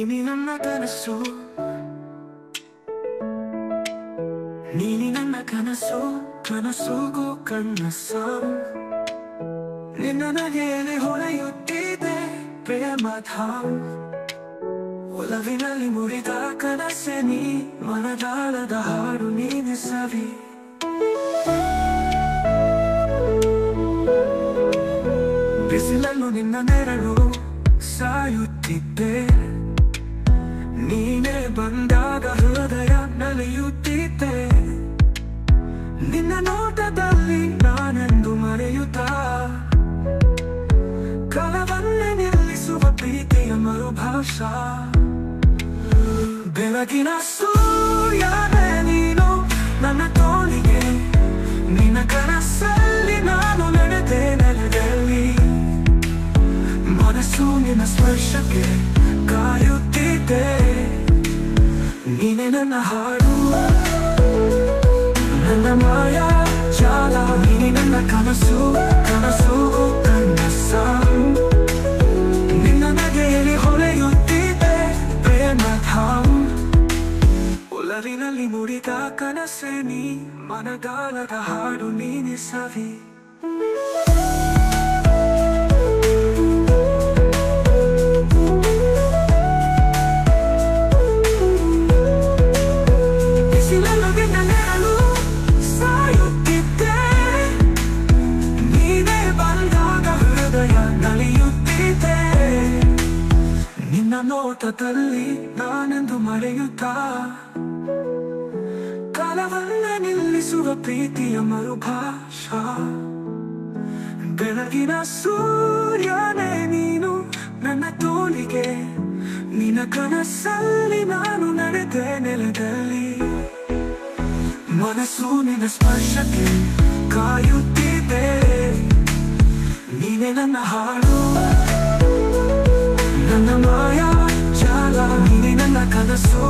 ನೀನಿ ನನ್ನ ಕನಸು, ನೀನಿ ನನ್ನ ಕನಸು, ಕನಸುಗೂ ಕನಸು. ನಿನ್ನ ನಗೆಯಲ್ಲಿ ಹೊಳೆಯುತ್ತಿದೆ ಪ್ರೇಮಧಾಮ. ಒಲವಿನಲ್ಲಿ ಮುರಿದ ಕನಸೆ ನೀ, ಮನದಾಳದ ಹಾಡು ನೀನೆ ಸವಿ. ಬಿಸಿಲಲ್ಲೂ ನಿನ್ನ ನೆರಳು ಸಾಯುತ್ತಿದ್ದೆ, ನೀನೇ ಬಂದಾಗ ಹೃದಯ ನಲಿಯುತ್ತಿದ್ದೆ. ನಿನ್ನ ನೋಟದಲ್ಲಿ ನಾನೆಂದು ಮರೆಯುತ್ತ, ಕಲವನ್ನೇ ನಿಲ್ಲಿಸುವ ಪ್ರೀತಿಯ ಮರುಭಾಷಾ. ಬೆಳಗಿನ ಸೂರ್ಯನೇ ನೀನು ನನ್ನ ತೋಳಿಗೆ, ನಿನ್ನ ಕನಸಲ್ಲಿ ನಾನು ನಡೆದೆ ನೆಲದಲ್ಲಿ. ಮನಸ್ಸು ನಿನ್ನ ಸ್ಪರ್ಶಕ್ಕೆ ಕಾಯುತ್ತಿದ್ದೆ, ನೀನೆ ನನ್ನ ಹಾಡು, ನನ್ನ ಮಾಯಾ ಜಾಲ. ನೀನೆ ನನ್ನ ಕನಸು, ಕನಸು ಕನಸು. ನಿನ್ನ ನಗೆಯಲ್ಲಿ ಹೊಳೆಯುತ್ತಿದೆ ಪ್ರೇಮಧಾಮ. ಒಲವಿನಲ್ಲಿ ಮುರಿದ ಕನಸೆ ನೀ, ಮನದಾಳದ ಹಾಡು ನೀನೆ ಸವಿ. ನಿನ್ನ ನೋಟದಲ್ಲಿ ನಾನೆಂದು ಮರೆಯುತ್ತ, ಕಾಲವನ್ನ ನಿಲ್ಲಿಸುವ ಪ್ರೀತಿಯ ಮರುಭಾಷಾ. ಬೆಳಗಿನ ಸೂರ್ಯನೇ ನೀನು ನನ್ನ ತೋಳಿಗೆ, ನಿನ್ನ ಕನಸಲ್ಲಿ ನಾನು ನಡೆದೆ ನೆಲದಲ್ಲಿ. ಮನಸ್ಸು ನಿನ್ನ ಸ್ಪರ್ಶಕ್ಕೆ ಕಾಯುತ್ತಿದೆ, ನೀನೆ ನನ್ನ ಹಾಡು, ನನ್ನ ಮಾಯಾ ಜಾಲ. ನೀನೆ ನನ್ನ ಕನಸು.